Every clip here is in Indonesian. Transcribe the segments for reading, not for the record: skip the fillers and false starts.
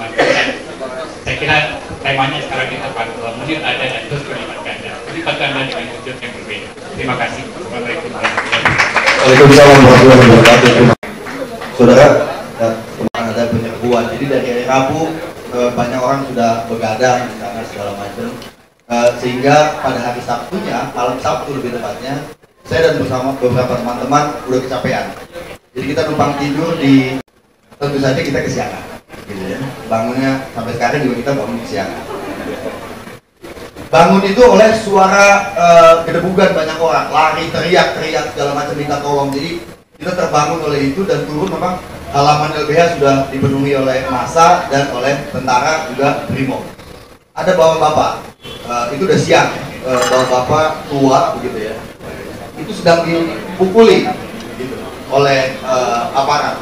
membantu. Saya kira temanya sekarang kita Pak Munir ada dan terus melibatkannya. Melibatkannya dengan wujud yang berbeda. Terima kasih. Assalamualaikum warahmatullahi wabarakatuh. Waalaikumsalam warahmatullahi wabarakatuh. Saudara, kemarin ada penyerbuan. Jadi dari hari Rabu banyak orang sudah begadang di sana segala macam. Sehingga pada hari Sabtunya, malam Sabtu lebih tepatnya, saya dan bersama beberapa teman-teman udah kecapean. Jadi kita numpang tidur di, tentu saja kita kesiangan, gitu ya. Bangunnya sampai sekarang juga kita bangun kesiangan. Bangun itu oleh suara gedebugan banyak orang, lari, teriak-teriak segala macam minta tolong. Jadi kita terbangun oleh itu dan turun. Memang halaman LBH sudah dipenuhi oleh massa dan oleh tentara juga Brimob. Ada bapak-bapak, itu udah siang, bapak-bapak tua begitu ya. Itu sedang dipukuli gitu, oleh aparat.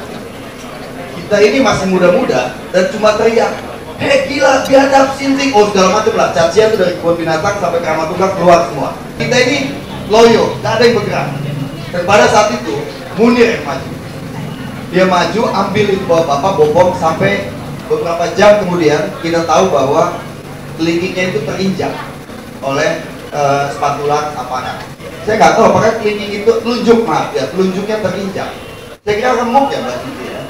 Kita ini masih muda-muda dan cuma teriak, hei gila, biadab, sinting, oh segala macam lah. Cacian itu dari kebun binatang sampai Keramat Tunggal keluar semua. Kita ini loyo, gak ada yang bergerak. Dan pada saat itu Munir yang maju. Dia maju, ambil itu bapak-bapak, bopong, sampai beberapa jam kemudian kita tahu bahwa kelingkingnya itu terinjak oleh spatula aparat. Saya nggak tahu apakah kelingking itu telunjuk, maaf ya, telunjuknya terinjak. Saya kira remuk ya Mbak Siti ya.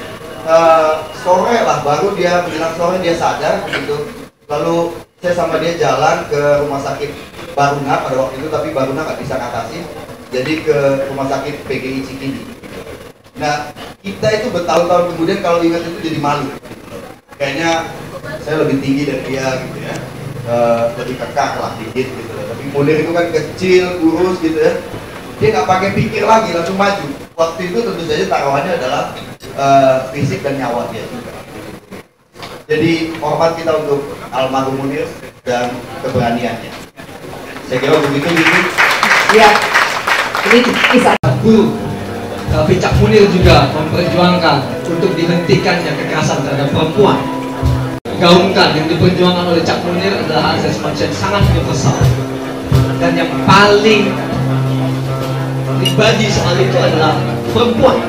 Sore lah, baru dia bilang sore dia sadar gitu. Lalu saya sama dia jalan ke rumah sakit Baruna pada waktu itu, tapi Baruna nggak bisa ngatasin, jadi ke rumah sakit PGI Cikini. Nah, kita itu bertahun-tahun kemudian kalau ingat itu jadi malu. Kayaknya saya lebih tinggi dari dia gitu ya, lebih kekar lah dikit gitu. Tapi Munir itu kan kecil, kurus gitu ya. Dia nggak pakai pikir lagi, langsung maju. Waktu itu tentu saja taruhannya adalah fisik dan nyawa dia juga. Jadi hormat kita untuk almarhum Munir dan keberaniannya. Saya kira begitu gitu. Ya, ini kisah guru. Tapi Cak Munir juga memperjuangkan untuk dihentikannya kekerasan terhadap perempuan. Gaungkan yang diperjuangkan oleh Cak Munir adalah hak asasi manusia yang sangat universal. Dan yang paling pribadi soal itu adalah perempuan,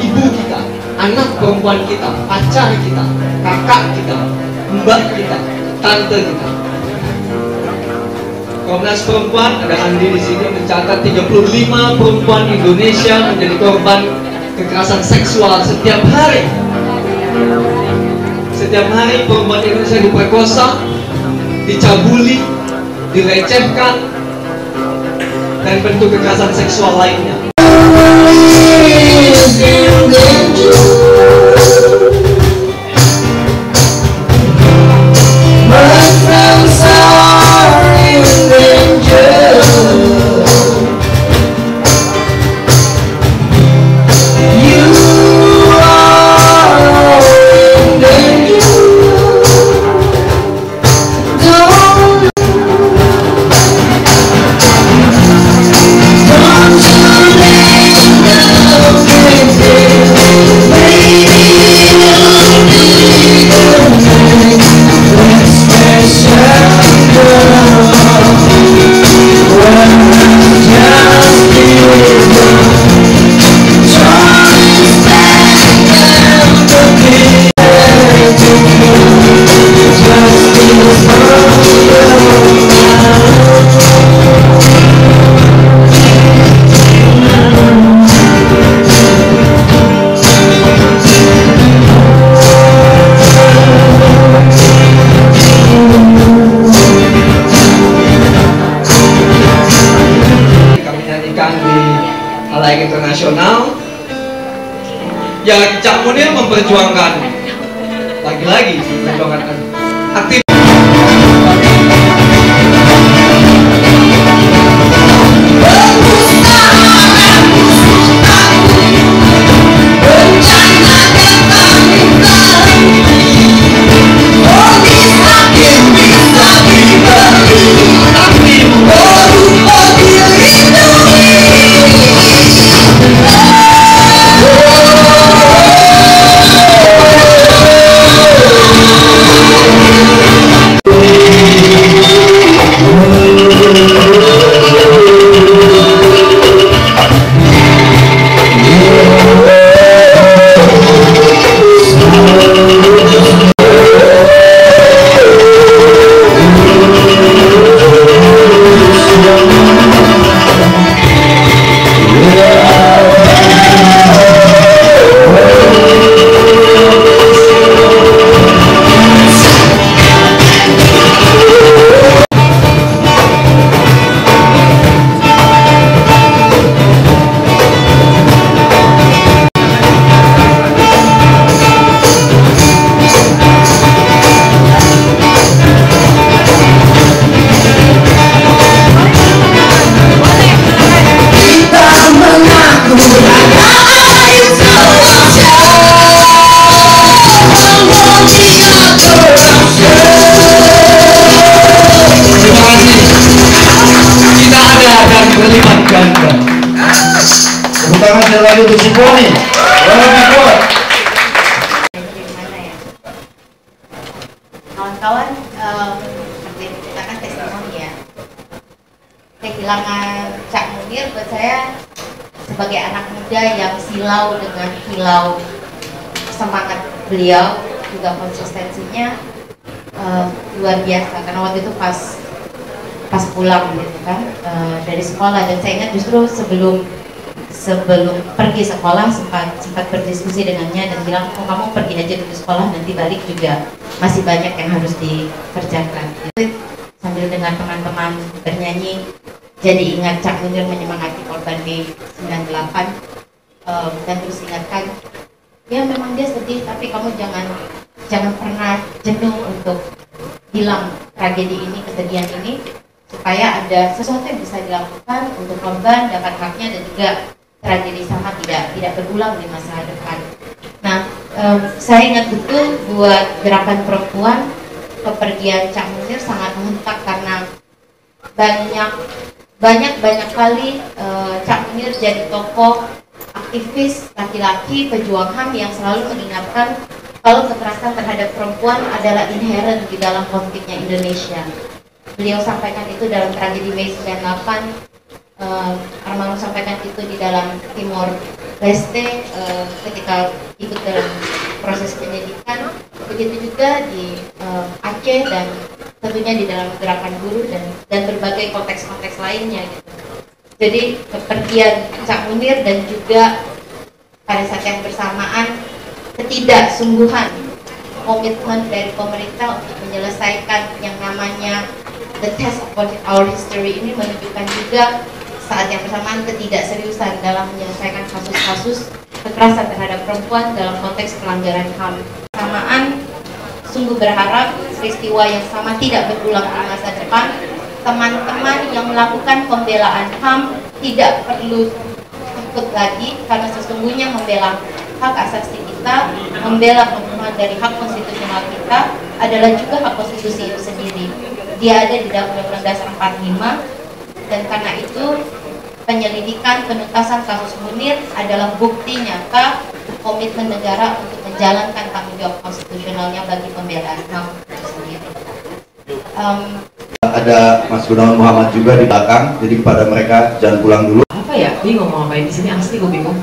ibu kita, anak perempuan kita, pacar kita, kakak kita, mbak kita, tante kita. Komnas Perempuan, ada Andi di sini, mencatat 35 perempuan Indonesia menjadi korban kekerasan seksual setiap hari. Setiap hari perempuan Indonesia diperkosa, dicabuli, dilecehkan, dan bentuk kekerasan seksual lainnya. Internasional yang Cak Munir memperjuangkan lagi-lagi memperjuangkan aktif. tangan sekali lagi untuk si Poni. Kawan-kawan, seperti yang diceritakan testimoni ya, kehilangan Cak Munir buat saya sebagai anak muda yang silau dengan kilau semangat beliau, juga konsistensinya luar biasa. Karena waktu itu pas pulang gitu kan dari sekolah, dan saya ingat justru sebelum pergi sekolah sempat berdiskusi dengannya dan bilang, oh kamu pergi aja dulu sekolah, nanti balik juga masih banyak yang harus dikerjakan. Sambil dengan teman-teman bernyanyi, jadi ingat Cak Munir menyemangati korban B98 dan terus ingatkan, ya memang dia sedih, tapi kamu jangan pernah jenuh untuk bilang tragedi ini, kesedihan ini, supaya ada sesuatu yang bisa dilakukan untuk korban dapat haknya dan juga tragedi sama tidak berulang di masa depan. Nah, saya ingat betul buat gerakan perempuan, kepergian Cak Munir sangat menghentak karena banyak kali Cak Munir jadi tokoh aktivis laki-laki pejuang HAM yang selalu mengingatkan kalau kekerasan terhadap perempuan adalah inherent di dalam konfliknya Indonesia. Beliau sampaikan itu dalam tragedi Mei 98, almarhum sampaikan itu di dalam Timor Leste ketika ikut dalam proses penyidikan, begitu juga di Aceh dan tentunya di dalam gerakan buruh dan berbagai konteks-konteks lainnya gitu. Jadi kepergian Cak Munir dan juga pada saat yang bersamaan ketidaksungguhan komitmen dari pemerintah untuk menyelesaikan yang namanya the test of our history ini menunjukkan juga saat yang bersamaan ketidakseriusan dalam menyelesaikan kasus-kasus kekerasan terhadap perempuan dalam konteks pelanggaran HAM. Bersamaan sungguh berharap peristiwa yang sama tidak berulang di masa depan. Teman-teman yang melakukan pembelaan HAM tidak perlu takut lagi, karena sesungguhnya membela hak asasi kita, membela pemenuhan dari hak konstitusional kita adalah juga hak konstitusi itu sendiri. Dia ada di dalam Undang-Undang Dasar 45, dan karena itu penyelidikan penuntasan kasus Munir adalah bukti nyata komitmen negara untuk menjalankan tanggung jawab konstitusionalnya bagi pembelaan HAM itu sendiri. Ada Mas Gunawan Muhammad juga di belakang, jadi kepada mereka jangan pulang dulu. Apa ya? Bingung mau ngapain di sini, asli gue bingung.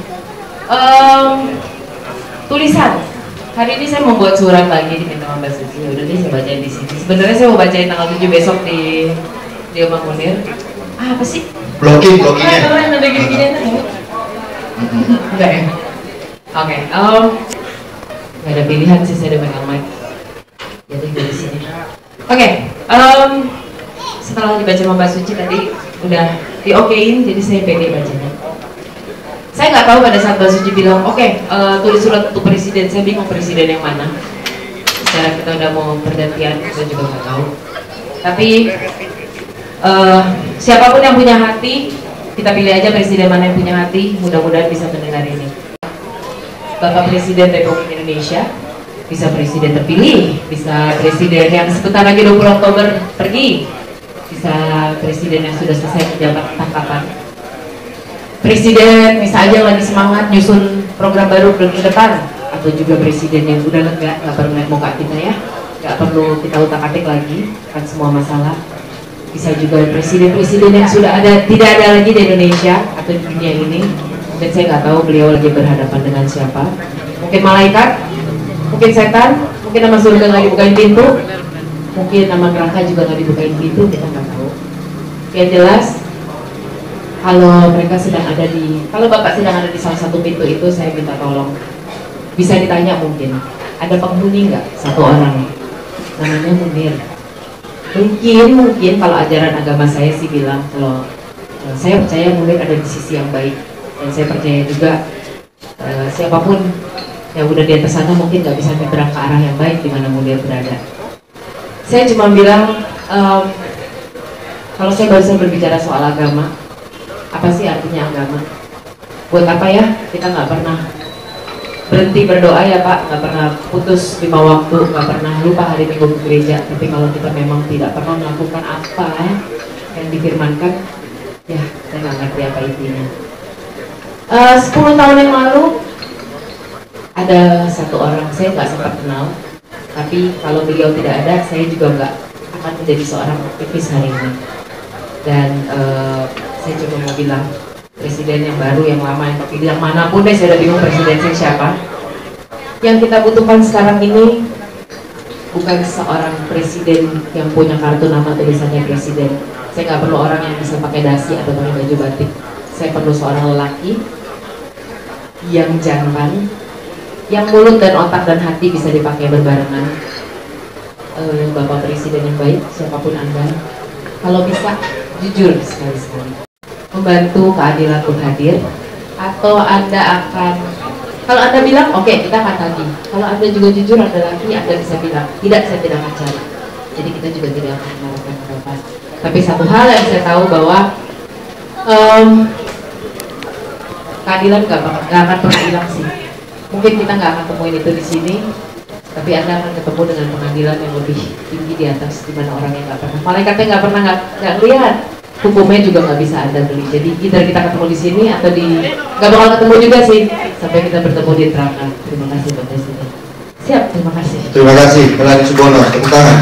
Tulisan. Hari ini saya membuat surat lagi diminta sama Mbak Suci. Udah deh saya bacain di sini. Sebenarnya saya mau bacain tanggal 7 besok di Rumah Munir. Apa sih? Blokingnya. Kalian ada gini-gini tahu? Enggak ya? Oke. Nggak ada pilihan sih, saya udah pegang mic. Jadi dari sini. Oke. Setelah dibaca sama Mbak Suci tadi udah di-okein, jadi saya pede bacanya. Saya nggak tahu pada saat Mbak Suci bilang, oke, tulis surat untuk presiden, saya bingung presiden yang mana. Secara kita udah mau pergantian, saya juga nggak tahu. Tapi siapapun yang punya hati, kita pilih aja presiden mana yang punya hati, mudah-mudahan bisa mendengar ini. Bapak Presiden Republik Indonesia, bisa presiden terpilih, bisa presiden yang sebentar lagi 20 Oktober pergi, bisa presiden yang sudah selesai menjabat entah kapan. Presiden misalnya lagi semangat nyusun program baru ke depan, atau juga presiden yang udah lega, nggak perlu lihat muka kita ya, nggak perlu kita utak-atik lagi kan semua masalah. Bisa juga presiden-presiden yang sudah ada, tidak ada lagi di Indonesia atau di dunia ini, dan saya nggak tahu beliau lagi berhadapan dengan siapa. Mungkin malaikat, mungkin setan, mungkin nama surga nggak dibukain pintu, mungkin nama neraka juga nggak dibukain pintu, kita nggak tahu. Yang jelas, kalau mereka sedang ada di, kalau Bapak sedang ada di salah satu pintu itu, saya minta tolong. Bisa ditanya mungkin, ada penghuni nggak? Satu orang, namanya Munir. Mungkin kalau ajaran agama saya sih bilang kalau saya percaya Munir ada di sisi yang baik, dan saya percaya juga siapapun yang udah di atas sana mungkin nggak bisa menyeberang ke arah yang baik di mana Munir berada. Saya cuma bilang kalau saya barusan berbicara soal agama, apa sih artinya agama? Buat apa ya kita nggak pernah berhenti berdoa ya Pak, nggak pernah putus 5 waktu, nggak pernah lupa hari Minggu ke gereja. Tapi kalau kita memang tidak pernah melakukan apa yang difirmankan, ya saya nggak ngerti apa intinya. 10 tahun yang lalu ada satu orang, saya nggak sempat kenal, tapi kalau beliau tidak ada, saya juga nggak akan menjadi seorang aktivis hari ini. Dan saya cuma mau bilang, presiden yang baru, yang lama, yang terpilih, yang manapun deh, saya udah bingung presidennya siapa. Yang kita butuhkan sekarang ini bukan seorang presiden yang punya kartu nama tulisannya presiden. Saya nggak perlu orang yang bisa pakai dasi atau pakai baju batik. Saya perlu seorang lelaki yang jantan, yang mulut dan otak dan hati bisa dipakai berbarengan. Bapak Presiden yang baik, siapapun Anda, kalau bisa jujur sekali-sekali, membantu keadilan untuk hadir. Atau Anda akan, kalau Anda bilang oke, kita akan tagih. Kalau Anda juga jujur, Anda lagi, Anda bisa bilang tidak, saya tidak akan cari. Jadi kita juga tidak akan melakukan apa-apa. Tapi satu hal yang saya tahu bahwa keadilan nggak akan pernah hilang sih. Mungkin kita nggak akan temuin itu di sini, tapi Anda akan ketemu dengan pengadilan yang lebih tinggi di atas, di mana orang yang nggak pernah, malaikatnya nggak pernah nggak lihat, hukumnya juga nggak bisa Anda beli. Jadi either kita ketemu di sini atau di nggak bakal ketemu juga sih sampai kita bertemu di neraka. Terima kasih Pak Presiden. Siap, terima kasih. Terima kasih, Melani Subono. Tepuk tangan.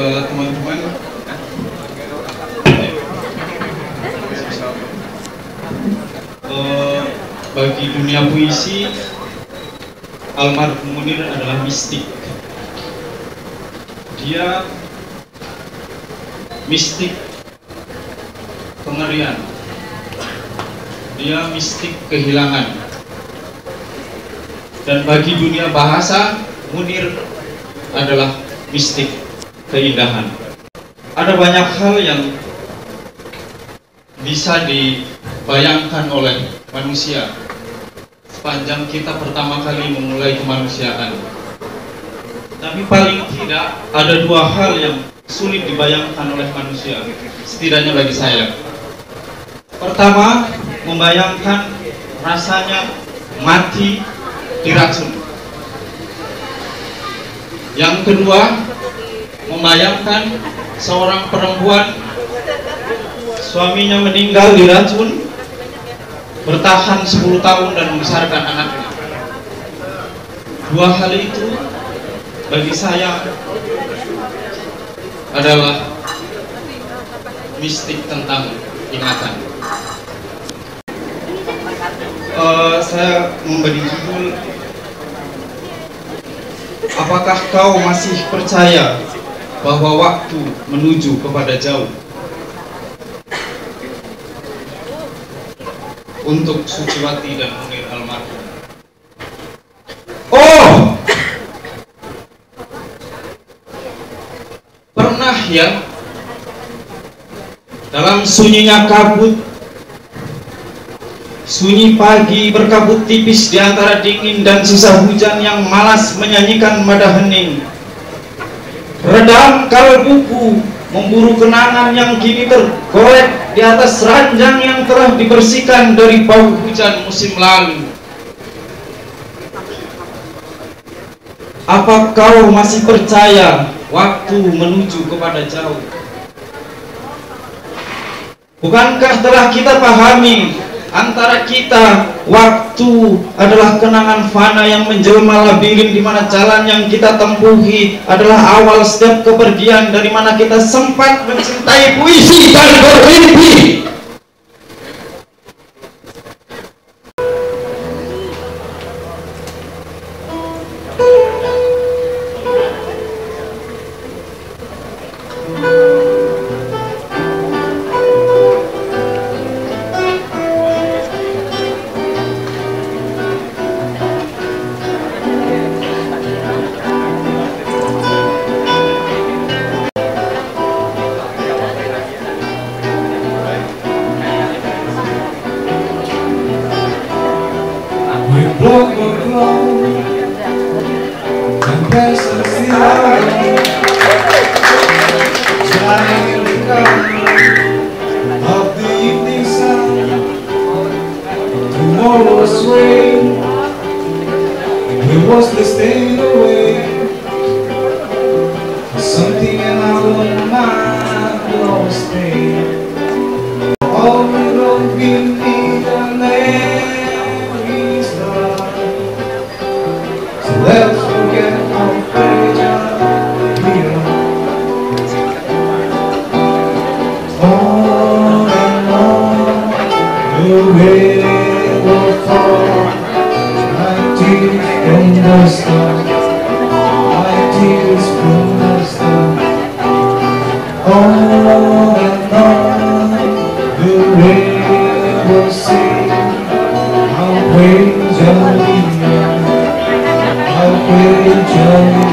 Teman-teman, bagi dunia puisi, almarhum Munir adalah mistik. Dia mistik pengerian, dia mistik kehilangan. Dan bagi dunia bahasa, Munir adalah mistik keindahan. Ada banyak hal yang bisa dibayangkan oleh manusia sepanjang kita pertama kali memulai kemanusiaan. Tapi paling tidak ada dua hal yang sulit dibayangkan oleh manusia, setidaknya bagi saya. Pertama, membayangkan rasanya mati diracun. Yang kedua, membayangkan seorang perempuan suaminya meninggal diracun, bertahan 10 tahun dan membesarkan anaknya. Dua hal itu bagi saya adalah mistik tentang ingatan. Saya memberi judul, apakah kau masih percaya bahwa waktu menuju kepada jauh? Untuk Suciwati dan Munir almarhum. Oh, pernah ya dalam sunyinya kabut, sunyi pagi berkabut tipis di antara dingin dan susah hujan yang malas menyanyikan nada hening, redam kalbuku memburu kenangan yang kini tergolek di atas ranjang yang telah dibersihkan dari bau hujan musim lalu. Apa kau masih percaya waktu menuju kepada jauh? Bukankah telah kita pahami antara kita, waktu adalah kenangan fana yang menjelma labirin, di mana jalan yang kita tempuhi adalah awal setiap kepergian, dari mana kita sempat mencintai puisi dan bermimpi. don't mind your stay. All you don't give me the land start. So let's forget our pleasure here. On and on the rain will fall like tears from the stars. Tears from the sun. On and on the rain will sing. I'll praise your name. I'll praise your name.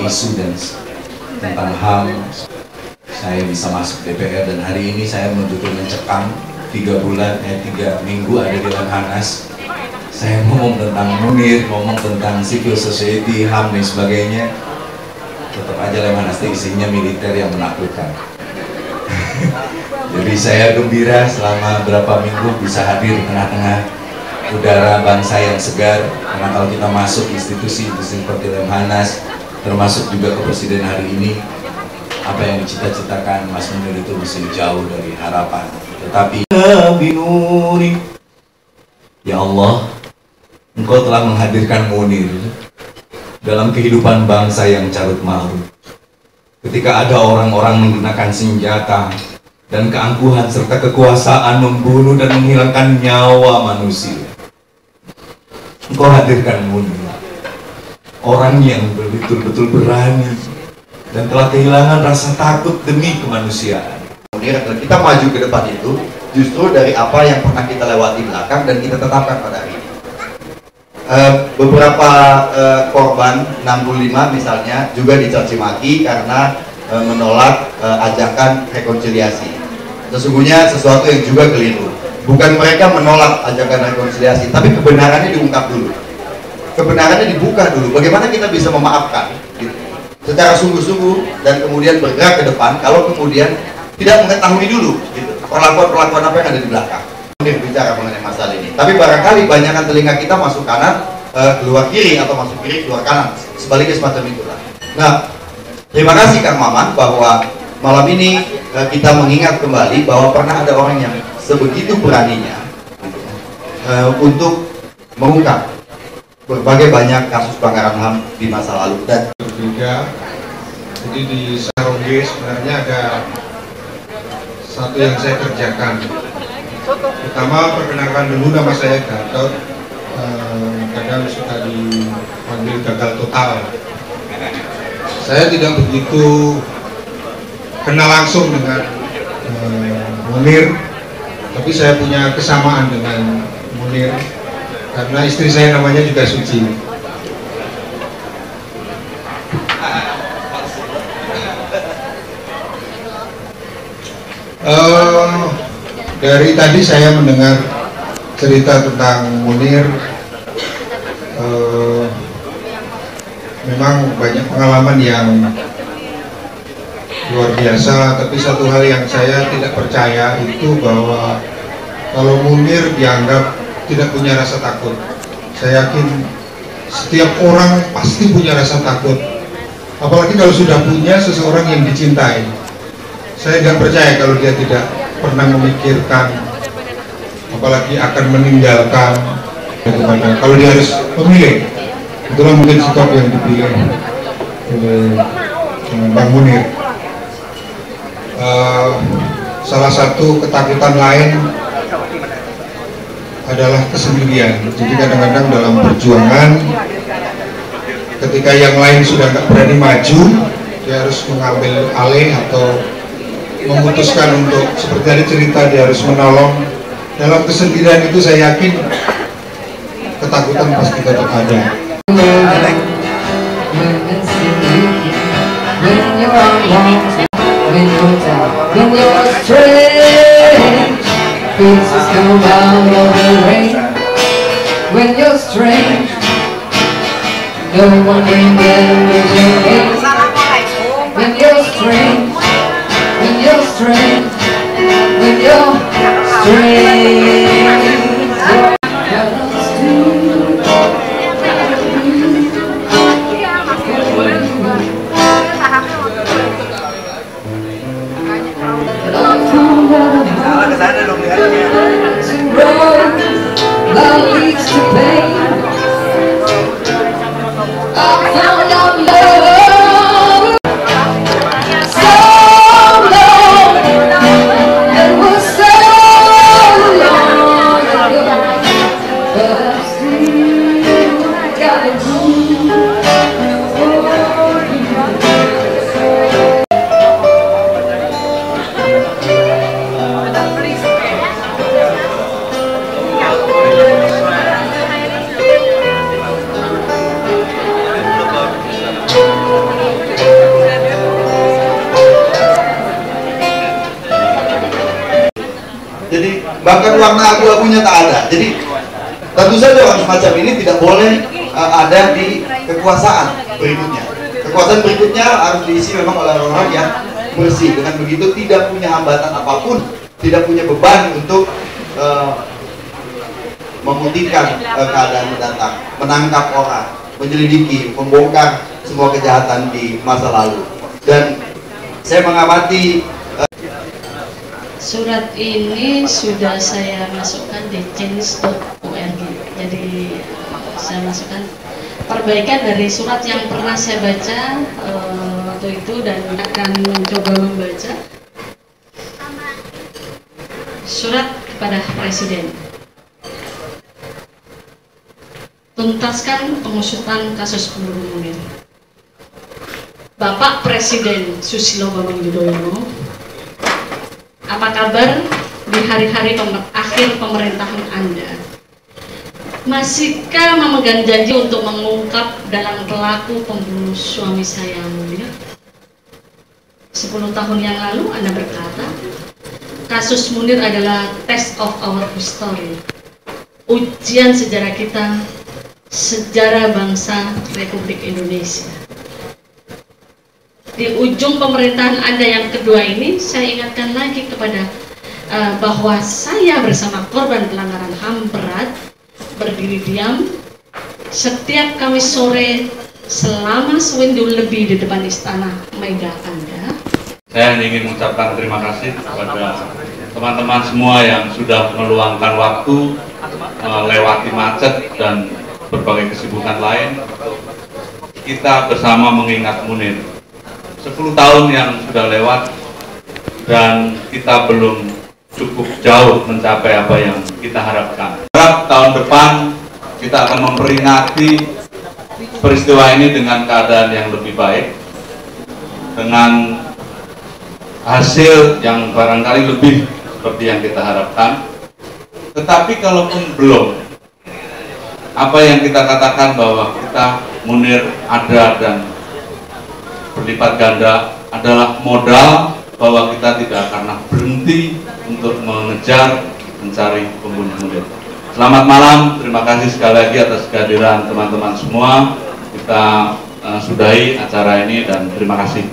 Isu dan tentang HAM, saya bisa masuk DPR, dan hari ini saya betul-betul mencekam 3 minggu ada di Lemhanas. Saya ngomong tentang Munir, ngomong tentang civil society, HAM dan sebagainya. Tetap aja Lemhanas isinya militer yang menaklukkan. Jadi saya gembira selama berapa minggu bisa hadir di tengah-tengah udara bangsa yang segar, karena kalau kita masuk institusi-institusi seperti Lemhanas, termasuk juga ke presiden hari ini, apa yang dicita-citakan Mas Munir itu masih jauh dari harapan. Tetapi binuri, ya Allah, Engkau telah menghadirkan Munir dalam kehidupan bangsa yang carut marut. Ketika ada orang-orang menggunakan senjata dan keangkuhan serta kekuasaan membunuh dan menghilangkan nyawa manusia, Engkau hadirkan Munir, orang yang betul-betul berani dan telah kehilangan rasa takut demi kemanusiaan. Munir, kita maju ke depan itu justru dari apa yang pernah kita lewati belakang dan kita tetapkan pada hari ini. Beberapa korban 65 misalnya juga dicaci maki karena menolak ajakan rekonsiliasi. Sesungguhnya sesuatu yang juga keliru. Bukan mereka menolak ajakan rekonsiliasi, tapi kebenarannya diungkap dulu. Kebenarannya dibuka dulu. Bagaimana kita bisa memaafkan gitu, secara sungguh-sungguh dan kemudian bergerak ke depan kalau kemudian tidak mengetahui dulu gitu, perlakuan-perlakuan apa yang ada di belakang. Kemudian bicara mengenai masalah ini. Tapi barangkali banyakkan telinga kita masuk kanan, keluar kiri, atau masuk kiri, keluar kanan. Sebaliknya semacam itulah. Nah, terima kasih Kang Maman bahwa malam ini kita mengingat kembali bahwa pernah ada orang yang sebegitu beraninya untuk mengungkap berbagai banyak kasus pelanggaran HAM di masa lalu dan berbeda. Jadi di Saroge sebenarnya ada satu yang saya kerjakan. Pertama, perkenalkan dulu, nama saya Gatot. Kadang suka dipanggil gagal total. Saya tidak begitu kenal langsung dengan Munir, tapi saya punya kesamaan dengan Munir karena istri saya namanya juga Suci. Dari tadi saya mendengar cerita tentang Munir, memang banyak pengalaman yang luar biasa, tapi satu hal yang saya tidak percaya itu bahwa kalau Munir dianggap tidak punya rasa takut. Saya yakin setiap orang pasti punya rasa takut, apalagi kalau sudah punya seseorang yang dicintai. Saya nggak percaya kalau dia tidak pernah memikirkan, apalagi akan meninggalkan. Kalau dia harus memilih, itulah mungkin sikap yang dipilih oleh Bang Munir. Salah satu ketakutan lain adalah kesendirian. Jadi kadang-kadang dalam perjuangan, ketika yang lain sudah nggak berani maju, dia harus mengambil alih atau memutuskan untuk, seperti tadi cerita, dia harus menolong. Dalam kesendirian itu saya yakin ketakutan pasti tetap ada. wrong, when you're down, when you're strange, faces come out of the rain. When you're strange, no one can get your name. When you're strange, when you're strange, when you're strange. That leads to pain. I found out love so long. It was so long ago, but I still got a room for you. Jadi bahkan warna abu-abunya tak ada. Jadi tentu saja orang semacam ini tidak boleh ada di kekuasaan berikutnya. Kekuasaan berikutnya harus diisi memang oleh orang-orang yang bersih. Dengan begitu tidak punya hambatan apapun, tidak punya beban untuk memutihkan keadaan mendatang, menangkap orang, menyelidiki, membongkar semua kejahatan di masa lalu. Dan saya mengamati surat ini sudah saya masukkan di change.org. Jadi saya masukkan perbaikan dari surat yang pernah saya baca waktu itu dan akan mencoba membaca. Surat kepada Presiden. Tuntaskan pengusutan kasus pembunuhan Munir. Bapak Presiden Susilo Bambang Yudhoyono, apa kabar di hari-hari akhir pemerintahan Anda? Masihkah memegang janji untuk mengungkap dalam pelaku pembunuh suami saya Munir? 10 tahun yang lalu Anda berkata, kasus Munir adalah test of our history, ujian sejarah kita, sejarah bangsa Republik Indonesia. Di ujung pemerintahan Anda yang kedua ini, saya ingatkan lagi kepada bahwa saya bersama korban pelanggaran HAM berat berdiri diam setiap Kamis sore selama sewindu lebih di depan istana Mega Anda. Saya ingin mengucapkan terima kasih kepada teman-teman semua yang sudah meluangkan waktu melewati macet dan berbagai kesibukan lain. Kita bersama mengingat Munir. 10 tahun yang sudah lewat dan kita belum cukup jauh mencapai apa yang kita harapkan. Harap tahun depan kita akan memperingati peristiwa ini dengan keadaan yang lebih baik, dengan hasil yang barangkali lebih seperti yang kita harapkan. Tetapi kalaupun belum, apa yang kita katakan bahwa kita Munir ada dan berlipat ganda adalah modal bahwa kita tidak akan berhenti untuk mengejar, mencari pembunuh Munir. Selamat malam, terima kasih sekali lagi atas kehadiran teman-teman semua. Kita sudahi acara ini dan terima kasih.